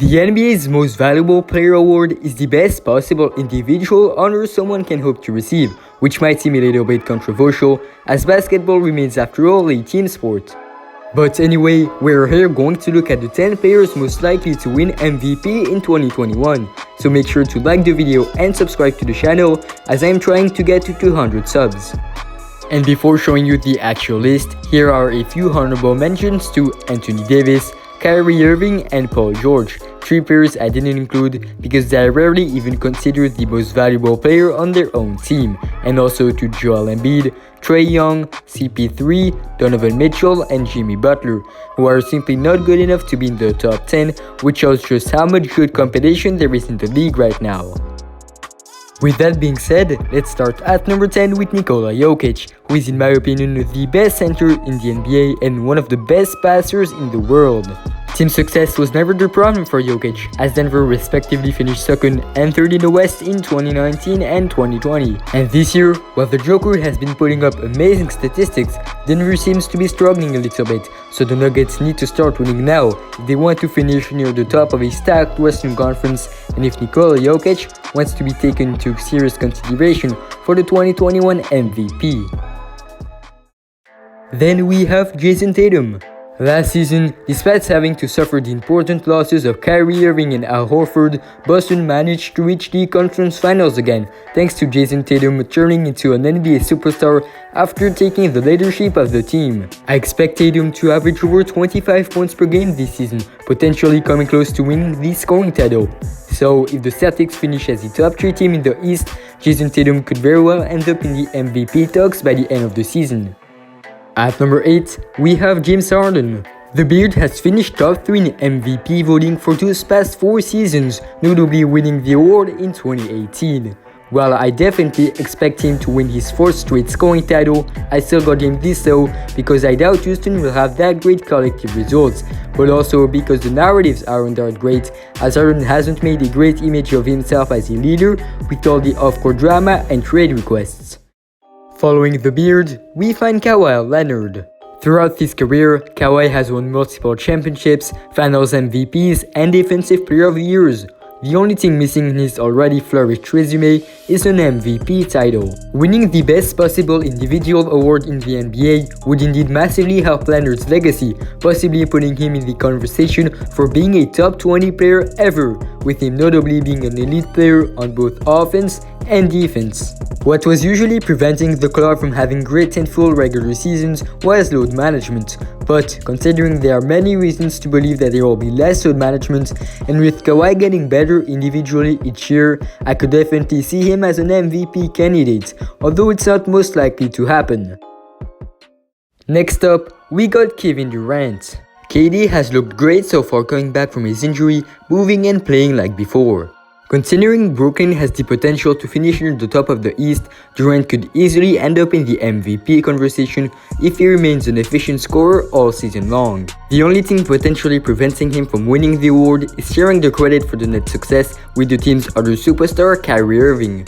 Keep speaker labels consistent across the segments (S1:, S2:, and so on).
S1: The NBA's Most Valuable Player Award is the best possible individual honor someone can hope to receive, which might seem a little bit controversial, as basketball remains after all a team sport. But anyway, we're here going to look at the 10 players most likely to win MVP in 2021, so make sure to like the video and subscribe to the channel as I'm trying to get to 200 subs. And before showing you the actual list, here are a few honorable mentions to Anthony Davis, Kyrie Irving and Paul George, 3 players I didn't include because they are rarely even considered the most valuable player on their own team, and also to Joel Embiid, Trae Young, CP3, Donovan Mitchell and Jimmy Butler, who are simply not good enough to be in the top 10, which shows just how much good competition there is in the league right now. With that being said, let's start at number 10 with Nikola Jokic, who is in my opinion the best center in the NBA and one of the best passers in the world. Team success was never the problem for Jokic, as Denver respectively finished 2nd and 3rd in the West in 2019 and 2020. And this year, while the Joker has been putting up amazing statistics, Denver seems to be struggling a little bit, so the Nuggets need to start winning now if they want to finish near the top of a stacked Western Conference and if Nikola Jokic wants to be taken into serious consideration for the 2021 MVP. Then we have Jason Tatum. Last season, despite having to suffer the important losses of Kyrie Irving and Al Horford, Boston managed to reach the conference finals again, thanks to Jason Tatum turning into an NBA superstar after taking the leadership of the team. I expect Tatum to average over 25 points per game this season, potentially coming close to winning the scoring title. So, if the Celtics finish as the top 3 team in the East, Jason Tatum could very well end up in the MVP talks by the end of the season. At number 8, we have James Harden. The Beard has finished top 3 in MVP voting for 2 past 4 seasons, notably winning the award in 2018. While I definitely expect him to win his 4th straight scoring title, I still got him this low because I doubt Houston will have that great collective results, but also because the narratives aren't that great, as Harden hasn't made a great image of himself as a leader with all the off-court drama and trade requests. Following the Beard, we find Kawhi Leonard. Throughout his career, Kawhi has won multiple championships, finals MVPs, and Defensive Player of the Years. The only thing missing in his already flourished resume is an MVP title. Winning the best possible individual award in the NBA would indeed massively help Leonard's legacy, possibly putting him in the conversation for being a top 20 player ever, with him notably being an elite player on both offense and defense. What was usually preventing the club from having great and full regular seasons was load management, but considering there are many reasons to believe that there will be less load management, and with Kawhi getting better individually each year, I could definitely see him as an MVP candidate, although it's not most likely to happen. Next up, we got Kevin Durant. KD has looked great so far coming back from his injury, moving and playing like before. Considering Brooklyn has the potential to finish near the top of the East, Durant could easily end up in the MVP conversation if he remains an efficient scorer all season long. The only thing potentially preventing him from winning the award is sharing the credit for the net success with the team's other superstar, Kyrie Irving.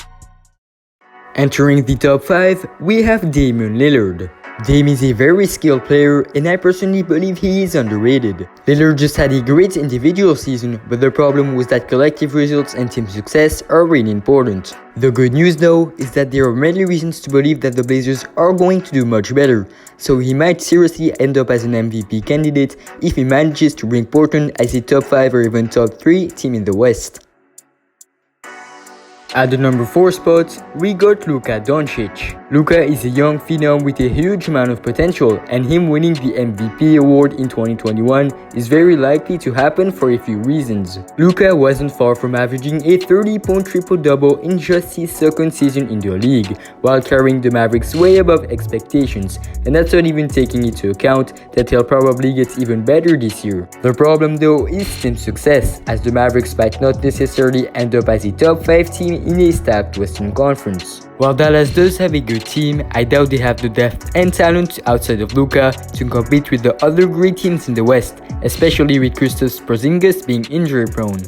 S1: Entering the top 5, we have Damian Lillard. Dame is a very skilled player and I personally believe he is underrated. Lillard just had a great individual season, but the problem was that collective results and team success are really important. The good news though is that there are many reasons to believe that the Blazers are going to do much better, so he might seriously end up as an MVP candidate if he manages to bring Portland as a top 5 or even top 3 team in the West. At the number 4 spot, we got Luka Doncic. Luka is a young phenom with a huge amount of potential, and him winning the MVP award in 2021 is very likely to happen for a few reasons. Luka wasn't far from averaging a 30-point triple-double in just his 2nd season in the league, while carrying the Mavericks way above expectations, and that's not even taking into account that he'll probably get even better this year. The problem though is team success, as the Mavericks might not necessarily end up as a top 5 team in a stacked Western Conference. While Dallas does have a good team, I doubt they have the depth and talent outside of Luka to compete with the other great teams in the West, especially with Kristaps Porzingis being injury prone.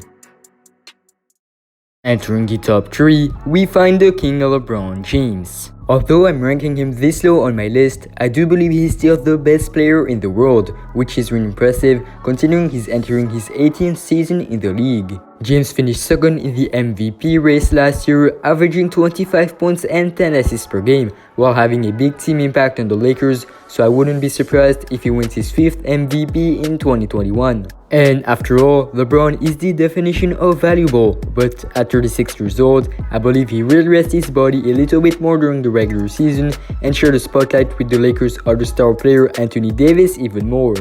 S1: Entering the top 3, we find the king LeBron James. Although I'm ranking him this low on my list, I do believe he's still the best player in the world, which is really impressive considering he's entering his 18th season in the league. James finished second in the MVP race last year, averaging 25 points and 10 assists per game, while having a big team impact on the Lakers, so I wouldn't be surprised if he wins his 5th MVP in 2021. And after all, LeBron is the definition of valuable, but at 36 years old, I believe he will rest his body a little bit more during the regular season and share the spotlight with the Lakers' other star player Anthony Davis even more.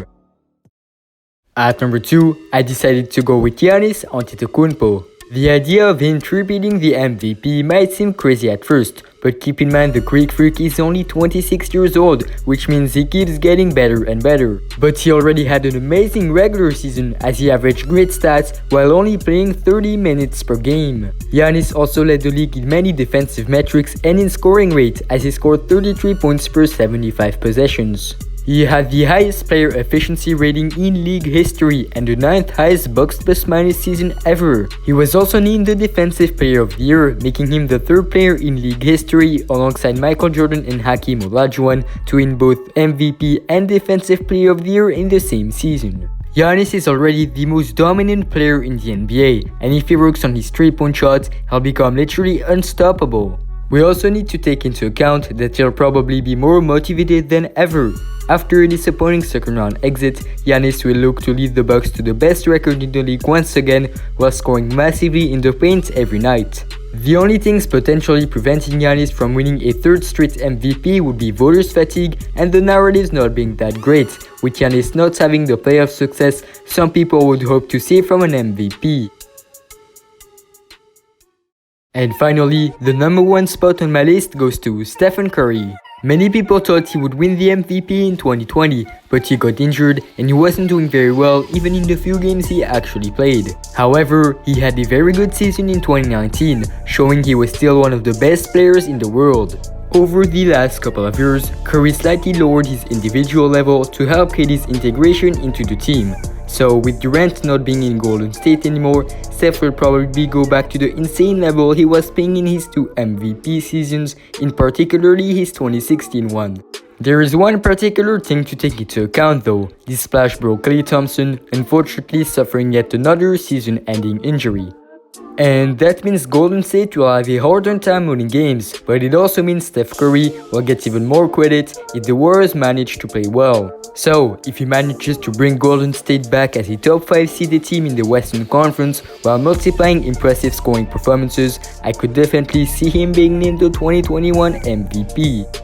S1: At number 2, I decided to go with Giannis Antetokounmpo. The idea of him repeating the MVP might seem crazy at first, but keep in mind the Greek freak is only 26 years old, which means he keeps getting better and better. But he already had an amazing regular season as he averaged great stats while only playing 30 minutes per game. Giannis also led the league in many defensive metrics and in scoring rate as he scored 33 points per 75 possessions. He had the highest player efficiency rating in league history and the 9th highest box plus minus season ever. He was also named the Defensive Player of the Year, making him the 3rd player in league history alongside Michael Jordan and Hakeem Olajuwon to win both MVP and Defensive Player of the Year in the same season. Giannis is already the most dominant player in the NBA, and if he works on his 3-point shots, he'll become literally unstoppable. We also need to take into account that he'll probably be more motivated than ever. After a disappointing second-round exit, Giannis will look to lead the Bucks to the best record in the league once again while scoring massively in the paint every night. The only things potentially preventing Giannis from winning a 3rd straight MVP would be voters' fatigue and the narratives not being that great. With Giannis not having the playoff success some people would hope to see from an MVP. And finally, the number 1 spot on my list goes to Stephen Curry. Many people thought he would win the MVP in 2020, but he got injured and he wasn't doing very well even in the few games he actually played. However, he had a very good season in 2019, showing he was still one of the best players in the world. Over the last couple of years, Curry slightly lowered his individual level to help KD's integration into the team. So with Durant not being in Golden State anymore, Steph will probably go back to the insane level he was playing in his 2 MVP seasons, in particularly his 2016 one. There is one particular thing to take into account though, the splash bro Klay Thompson unfortunately suffering yet another season-ending injury. And that means Golden State will have a harder time winning games, but it also means Steph Curry will get even more credit if the Warriors manage to play well. So, if he manages to bring Golden State back as a top 5 seeded team in the Western Conference while multiplying impressive scoring performances, I could definitely see him being named the 2021 MVP.